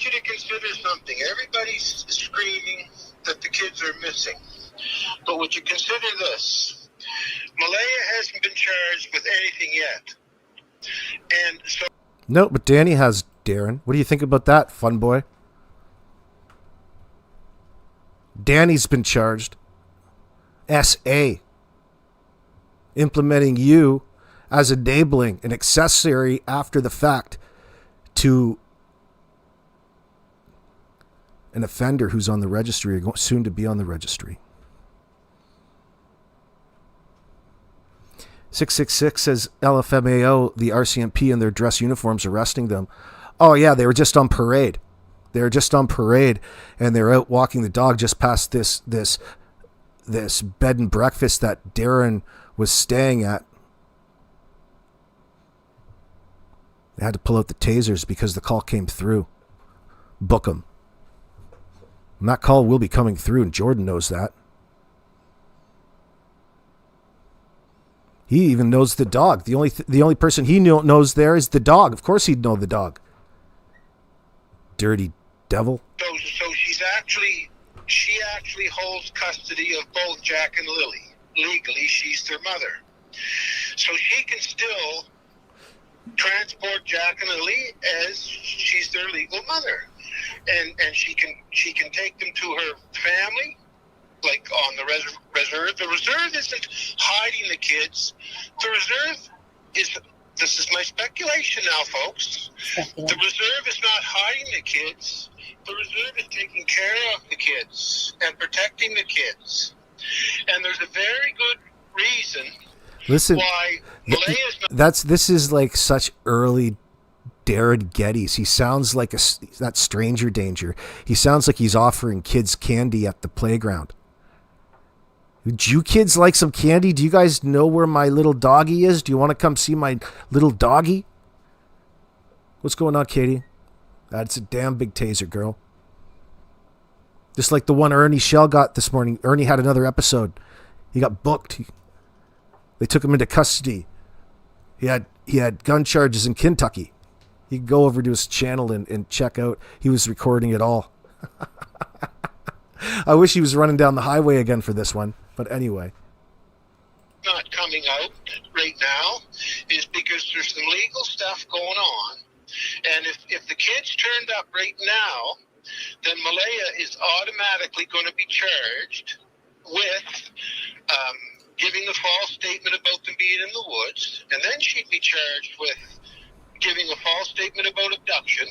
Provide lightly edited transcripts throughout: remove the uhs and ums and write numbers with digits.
want you to consider something. Everybody's screaming that the kids are missing. But would you consider this? Malaya hasn't been charged with anything yet. And so... No, but Danny has, Darren. What do you think about that, fun boy? Danny's been charged. SA. Implementing you as enabling an accessory after the fact to an offender who's on the registry or soon to be on the registry. 666 says LFMAO, the RCMP in their dress uniforms arresting them. Oh yeah, they were just on parade. They were just on parade and they're out walking the dog just past this bed and breakfast that Darren was staying at. They had to pull out the tasers because the call came through. Book them. And that call will be coming through, and Jordan knows that. He even knows the dog. The only person he knows there is the dog. Of course he'd know the dog. Dirty devil. So she actually holds custody of both Jack and Lily. Legally, she's their mother. So she can still transport Jack and Lily as she's their legal mother. And she can take them to her family, like on the reserve. The reserve isn't hiding the kids. The reserve is, this is my speculation now, folks. The reserve is not hiding the kids. The reserve is taking care of the kids and protecting the kids. And there's a very good reason why Malaya's not... This is like such early Darren Geddes. He sounds like that stranger danger. He sounds like he's offering kids candy at the playground. Would you kids like some candy? Do you guys know where my little doggy is? Do you want to come see my little doggy? What's going on, Katie? That's a damn big taser, girl. Just like the one Ernie Shell got this morning. Ernie had another episode. He got booked. They took him into custody. He had gun charges in Kentucky. You can go over to his channel and check out. He was recording it all. I wish he was running down the highway again for this one. But anyway. Not coming out right now is because there's some legal stuff going on. And if the kids turned up right now, then Malaya is automatically going to be charged with giving a false statement about them being in the woods. And then she'd be charged with giving a false statement about abduction.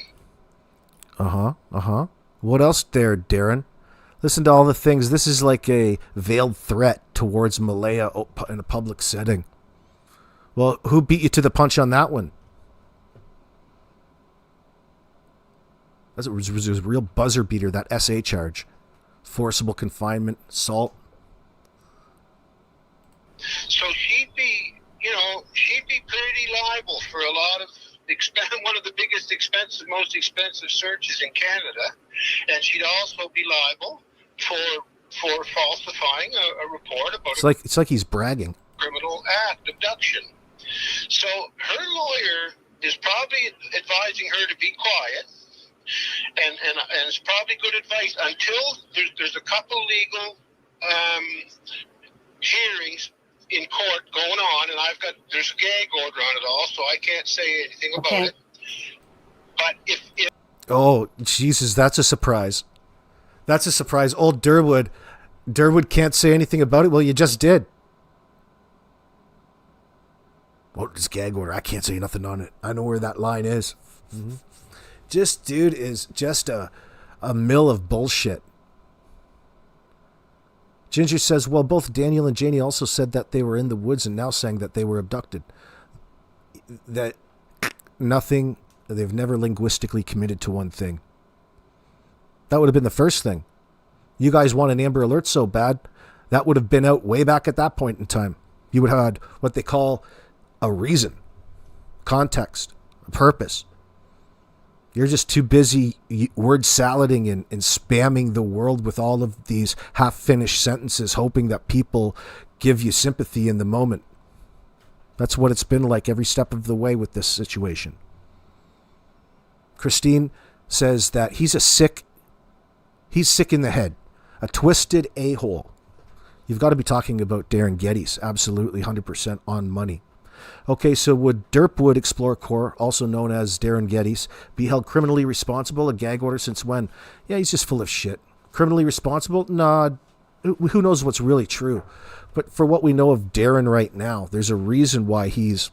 What else there, Darren? Listen to all the things. This is like a veiled threat towards Malaya in a public setting. Well, who beat you to the punch on that one? It was a real buzzer beater, that SA charge. Forcible confinement, assault. So she'd be pretty liable for a lot of one of the biggest most expensive searches in Canada, and she'd also be liable for falsifying a report about it's like he's bragging. Criminal act, abduction. So her lawyer is probably advising her to be quiet, and it's probably good advice until there's a couple legal hearings in court going on, and there's a gag order on it all, so I can't say anything about it. But if oh Jesus, that's a surprise. That's a surprise. Old Durwood can't say anything about it. Well, you just did. What is gag order? I can't say nothing on it. I know where that line is. Mm-hmm. Dude is just a mill of bullshit. Ginger says, well, both Daniel and Janie also said that they were in the woods and now saying that they were abducted. That nothing, they've never linguistically committed to one thing. That would have been the first thing. You guys want an Amber Alert so bad, that would have been out way back at that point in time. You would have had what they call a reason, context, a purpose. You're just too busy word salading and spamming the world with all of these half-finished sentences, hoping that people give you sympathy in the moment. That's what it's been like every step of the way with this situation. Christine, says that he's sick in the head, a twisted a-hole. You've got to be talking about Darren Geddes, absolutely 100% on money. Okay, so would Derpwood Explorer Corps, also known as Darren Geddes, be held criminally responsible? A gag order since when? Yeah, he's just full of shit. Criminally responsible? Nah, who knows what's really true. But for what we know of Darren right now, there's a reason why he's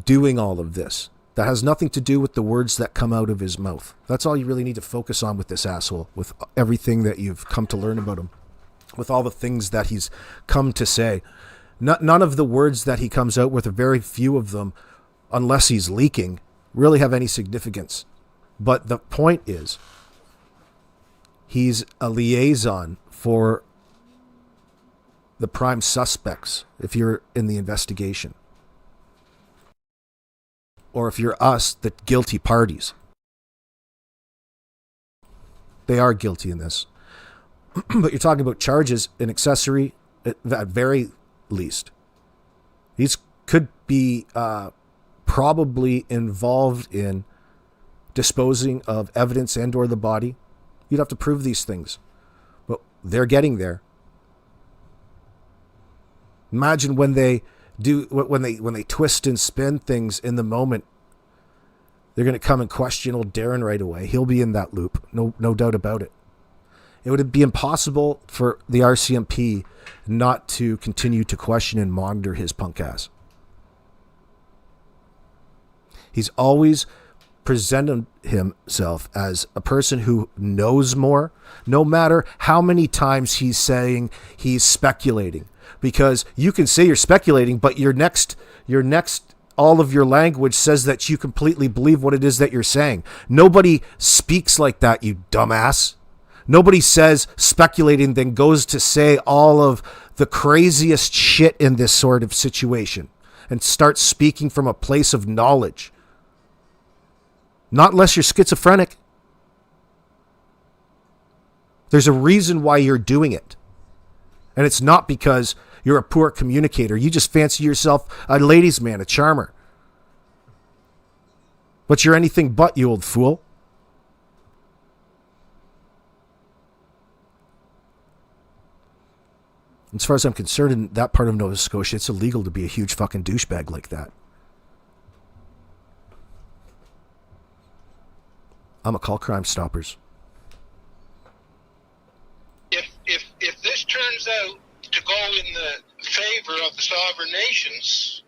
doing all of this. That has nothing to do with the words that come out of his mouth. That's all you really need to focus on with this asshole, with everything that you've come to learn about him, with all the things that he's come to say. None of the words that he comes out with, or very few of them, unless he's leaking, really have any significance. But the point is, he's a liaison for the prime suspects if you're in the investigation. Or if you're us, the guilty parties. They are guilty in this. But you're talking about charges in accessory at very least. These could be probably involved in disposing of evidence and or the body. You'd have to prove these things. But they're getting there. Imagine when they twist and spin things in the moment. They're going to come and question old Darren right away. He'll be in that loop. No doubt about it. It would be impossible for the RCMP not to continue to question and monitor his punk ass. He's always presented himself as a person who knows more, no matter how many times he's saying he's speculating. Because you can say you're speculating, but your next, all of your language says that you completely believe what it is that you're saying. Nobody speaks like that, you dumbass. Nobody says speculating, then goes to say all of the craziest shit in this sort of situation and starts speaking from a place of knowledge. Not unless you're schizophrenic. There's a reason why you're doing it. And it's not because you're a poor communicator. You just fancy yourself a ladies' man, a charmer. But you're anything but, you old fool. As far as I'm concerned, in that part of Nova Scotia, it's illegal to be a huge fucking douchebag like that. I'm a call Crime Stoppers. If this turns out to go in the favor of the sovereign nations,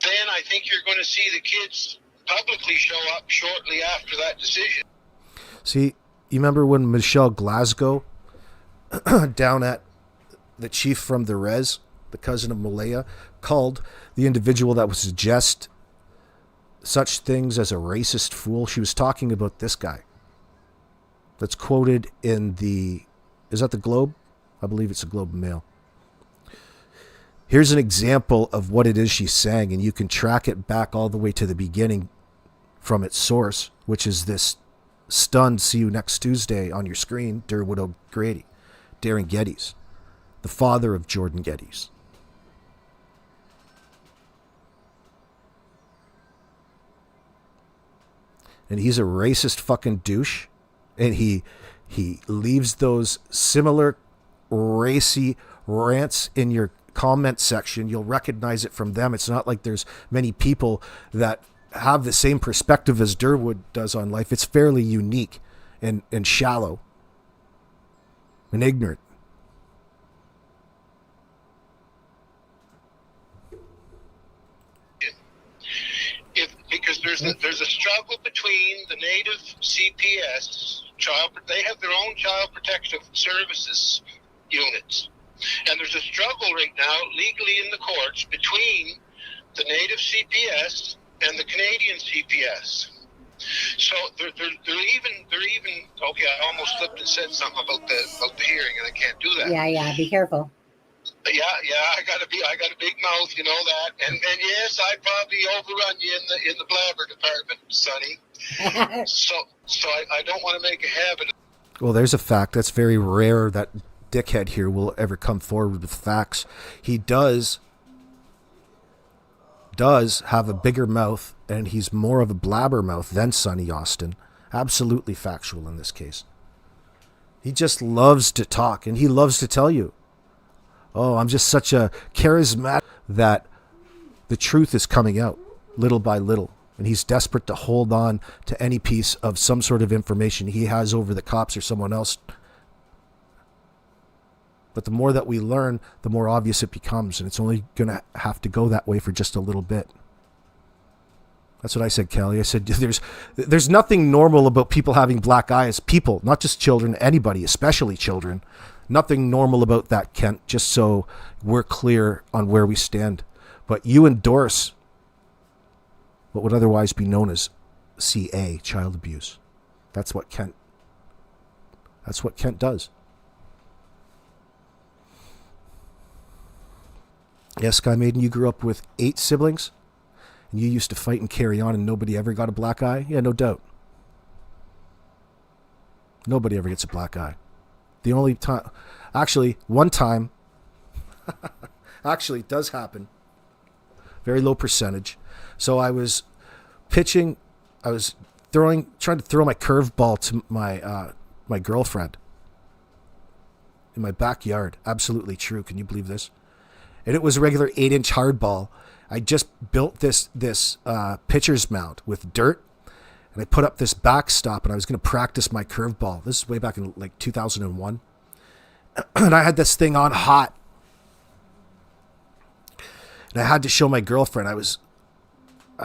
then I think you're going to see the kids publicly show up shortly after that decision. See, you remember when Michelle Glasgow down at the chief from the Res, the cousin of Malaya, called the individual that would suggest such things as a racist fool? She was talking about this guy. That's quoted in the... Is that the Globe? I believe it's the Globe and Mail. Here's an example of what it is she's saying, and you can track it back all the way to the beginning from its source, which is this stunned "See you next Tuesday" on your screen, Darren Geddes, the father of Jordan Geddes. And he's a racist fucking douche, and he leaves those similar racy rants in your comment section. You'll recognize it from them. It's not like there's many people that have the same perspective as Durwood does on life. It's fairly unique and shallow and ignorant. Because there's a struggle between the native CPS they have their own child protective services units, and there's a struggle right now legally in the courts between the native CPS and the Canadian CPS. So they're even okay. I almost slipped and said something about the hearing, and I can't do that. Yeah. Be careful. Yeah. I got a big mouth, you know that, and yes, I probably overrun you in the blabber department, Sonny. so I don't want to make a habit. Well, there's a fact that's very rare that dickhead here will ever come forward with facts. He does have a bigger mouth and he's more of a blabbermouth than Sonny Austin. Absolutely factual in this case. He just loves to talk, and he loves to tell you, oh, I'm just such a charismatic, that the truth is coming out little by little. And he's desperate to hold on to any piece of some sort of information he has over the cops or someone else. But the more that we learn, the more obvious it becomes. And it's only going to have to go that way for just a little bit. That's what I said, Kelly. I said, there's nothing normal about people having black eyes. People, not just children, anybody, especially children. Nothing normal about that, Kent, just so we're clear on where we stand. But you endorse what would otherwise be known as CA, child abuse. That's what Kent does. Yes, Sky Maiden, you grew up with 8 siblings, and you used to fight and carry on, and nobody ever got a black eye? Yeah, no doubt. Nobody ever gets a black eye. The only time... Actually, one time... actually, it does happen. Very low percentage. So I was pitching... I was trying to throw my curveball to my girlfriend in my backyard. Absolutely true. Can you believe this? And it was a regular 8-inch hardball. I just built this pitcher's mound with dirt, and I put up this backstop, and I was going to practice my curveball. This is way back in like 2001. And I had this thing on hot. And I had to show my girlfriend. I was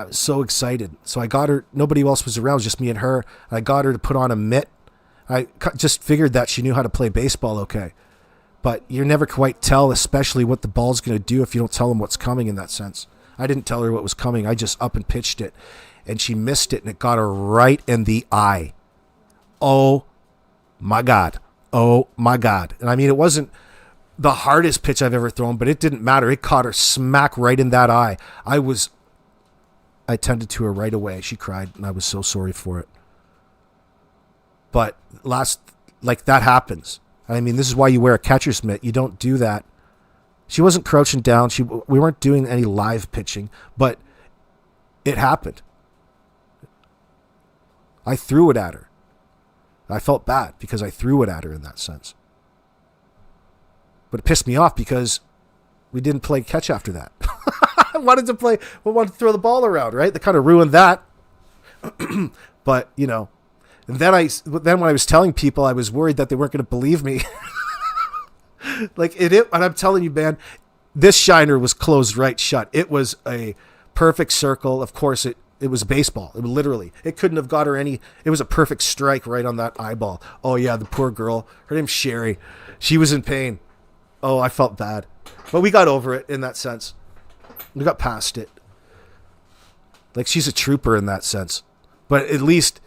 so excited. So I got her. Nobody else was around. It was just me and her. I got her to put on a mitt. I just figured that she knew how to play baseball okay. But you never quite tell, especially what the ball's going to do if you don't tell them what's coming in that sense. I didn't tell her what was coming. I just up and pitched it. And she missed it, and it got her right in the eye. Oh, my God. Oh, my God. And I mean, it wasn't the hardest pitch I've ever thrown, but it didn't matter. It caught her smack right in that eye. I tended to her right away. She cried, and I was so sorry for it. But that happens. I mean, this is why you wear a catcher's mitt. You don't do that. She wasn't crouching down. We weren't doing any live pitching, but it happened. I threw it at her. I felt bad because I threw it at her in that sense. But it pissed me off because we didn't play catch after that. I wanted to throw the ball around, right? That kind of ruined that. But, you know, and then when I was telling people, I was worried that they weren't going to believe me. And I'm telling you, man, this shiner was closed right shut. It was a perfect circle. Of course, it was baseball. It was literally, it couldn't have got her any. It was a perfect strike right on that eyeball. Oh yeah, the poor girl. Her name's Sherry. She was in pain. Oh, I felt bad, but we got over it in that sense. We got past it. Like, she's a trooper in that sense, but at least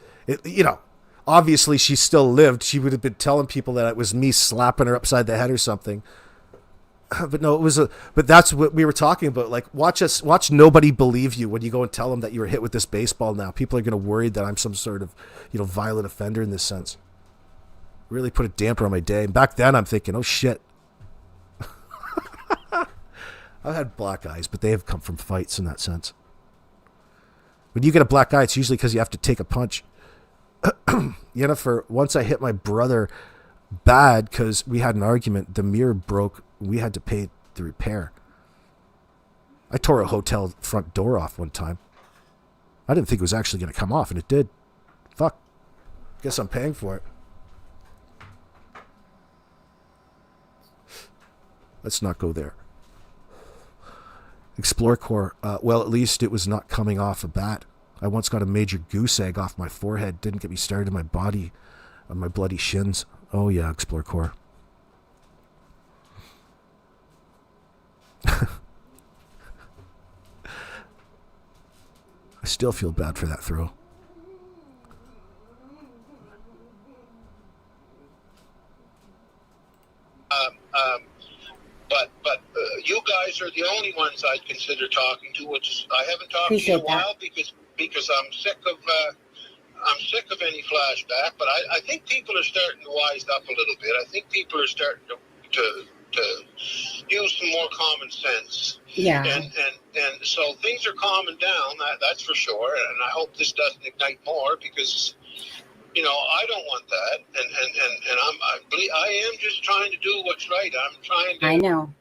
obviously she still lived. She would have been telling people that it was me slapping her upside the head or something. But no, but that's what we were talking about. Like, watch nobody believe you when you go and tell them that you were hit with this baseball now. People are going to worry that I'm some sort of, violent offender in this sense. Really put a damper on my day. And back then I'm thinking, oh shit. I've had black eyes, but they have come from fights in that sense. When you get a black eye, it's usually because you have to take a punch. Jennifer, once I hit my brother bad because we had an argument. The mirror broke. We had to pay the repair. I tore a hotel front door off one time. I didn't think it was actually going to come off, and it did. Fuck. Guess I'm paying for it. Let's not go there. Explore Core. Well, at least it was not coming off a bat. I once got a major goose egg off my forehead. Didn't get me started in my body, on my bloody shins. Oh yeah, Explore Core. I still feel bad for that throw. But you guys are the only ones I'd consider talking to, which is, I haven't talked to you in a while because I'm sick of any flashback. But I think people are starting to wise up a little bit. I think people are starting to use some more common sense. Yeah. And so things are calming down. That's for sure. And I hope this doesn't ignite more because, you know, I don't want that. And I am just trying to do what's right. I'm trying to. I know.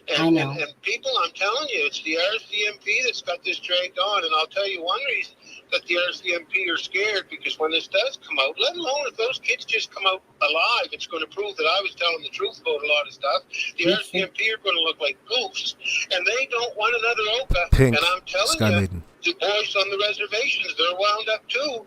And people, I'm telling you, it's the RCMP that's got this dragged on. And I'll tell you one reason that the RCMP are scared, because when this does come out, let alone if those kids just come out alive, it's going to prove that I was telling the truth about a lot of stuff. The RCMP are going to look like goofs, and they don't want another Oka. Pink, and I'm telling Sky you, Maiden. the boys on the reservations, they're wound up too.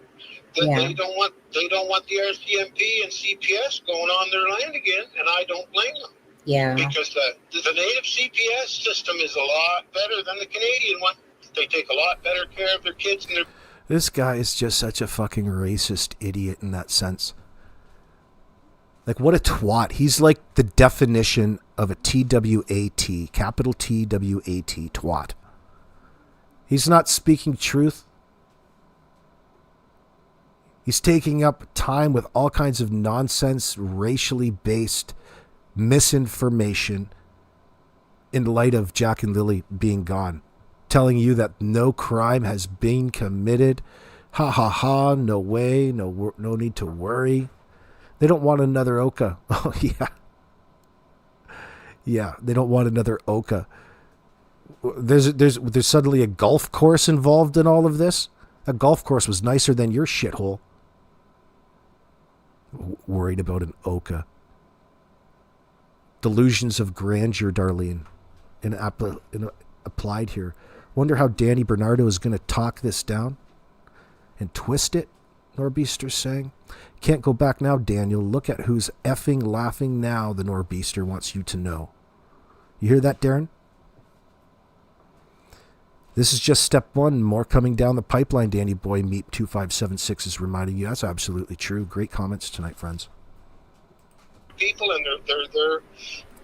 That Yeah. they don't want the RCMP and CPS going on their land again, and I don't blame them. Yeah. Because the native CPS system is a lot better than the Canadian one. They take a lot better care of their kids and their. This guy is just such a fucking racist idiot in that sense. Like, what a twat. He's like the definition of a TWAT, capital TWAT, twat. He's not speaking truth. He's taking up time with all kinds of nonsense, racially based misinformation in light of Jack and Lily being gone. Telling you that no crime has been committed. Ha ha ha, no way, no need to worry. They don't want another Oka. Oh, yeah. Yeah, they don't want another Oka. There's suddenly a golf course involved in all of this. A golf course was nicer than your shithole. Worried about an Oka. Delusions of grandeur, Darlene, applied here. Wonder how Danny Bernardo is going to talk this down and twist it, Norbeaster's saying. Can't go back now, Daniel. Look at who's effing laughing now, the Norbeaster wants you to know. You hear that, Darren? This is just step one. More coming down the pipeline, Danny Boy. Meep 2576 is reminding you. That's absolutely true. Great comments tonight, friends. People, and they're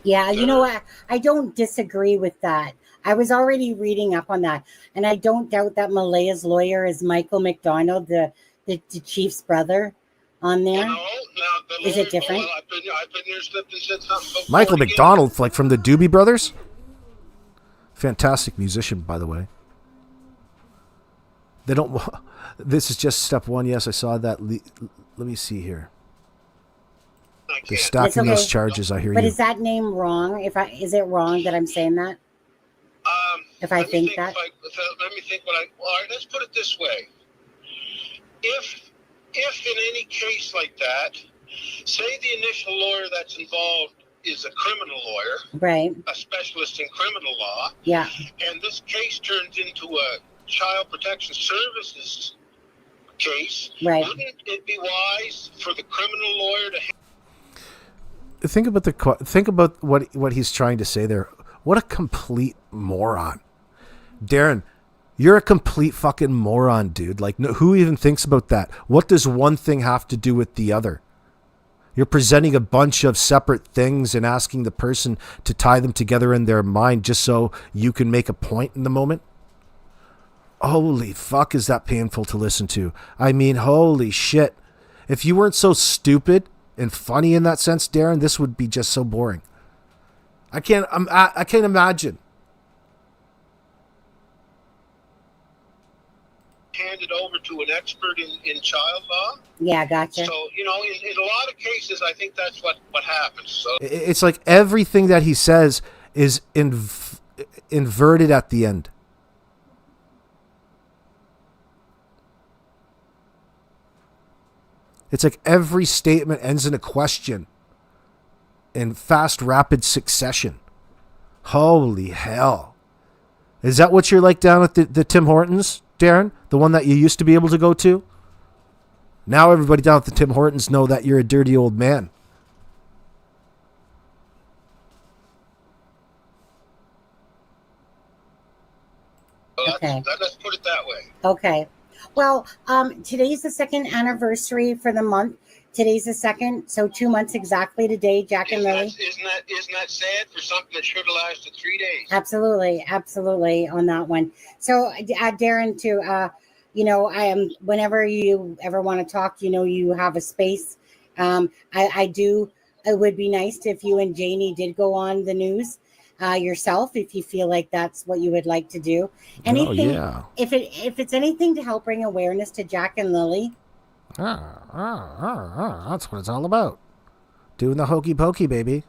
Yeah, you know what? I don't disagree with that. I was already reading up on that, and I don't doubt that Malaya's lawyer is Michael McDonald, the chief's brother, on there. Is it different? I've been there, slipped and said something about Michael McDonald, like from the Doobie Brothers? Fantastic musician, by the way. They don't. This is just step one. Yes, I saw that. Let me see here. They're stacking those charges. I hear but you. Is that name wrong? Is it wrong that I'm saying that? If I think that. Let me think. All right, let's put it this way. If in any case like that, say the initial lawyer that's involved is a criminal lawyer, right? A specialist in criminal law. Yeah. And this case turns into a child protection services case. Right. Wouldn't it be wise for the criminal lawyer to think about what he's trying to say there? What a complete moron. Darren, you're a complete fucking moron, dude. Like, who even thinks about that? What does one thing have to do with the other? You're presenting a bunch of separate things and asking the person to tie them together in their mind just so you can make a point in the moment? Holy fuck, is that painful to listen to. I mean, holy shit. If you weren't so stupid and funny in that sense, Darren, this would be just so boring. I can't imagine. handed over to an expert in child law. Yeah, gotcha. So, in a lot of cases, I think that's what happens. So it's like everything that he says is inverted at the end. It's like every statement ends in a question in fast, rapid succession. Holy hell. Is that what you're like down at the Tim Hortons, Darren? The one that you used to be able to go to? Now everybody down at the Tim Hortons know that you're a dirty old man. Okay. Let's put it that way. Okay. Well, today's the second anniversary for the month. Today's the second, so 2 months exactly today, Jack and Lily. Isn't that sad for something that should have lasted 3 days? Absolutely on that one. So, Darren, too, I am. Whenever you ever want to talk, you have a space. I do. It would be nice if you and Janie did go on the news. yourself if you feel like that's what you would like to do. Anything, if it's anything to help bring awareness to Jack and Lily. That's what it's all about. Doing the hokey pokey, baby.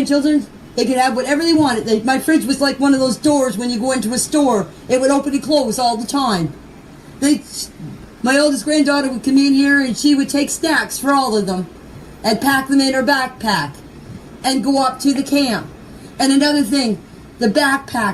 Children, they could have whatever they wanted. My fridge was like one of those doors when you go into a store. It would open and close all the time. My oldest granddaughter would come in here and she would take snacks for all of them and pack them in her backpack and go up to the camp. And another thing, the backpack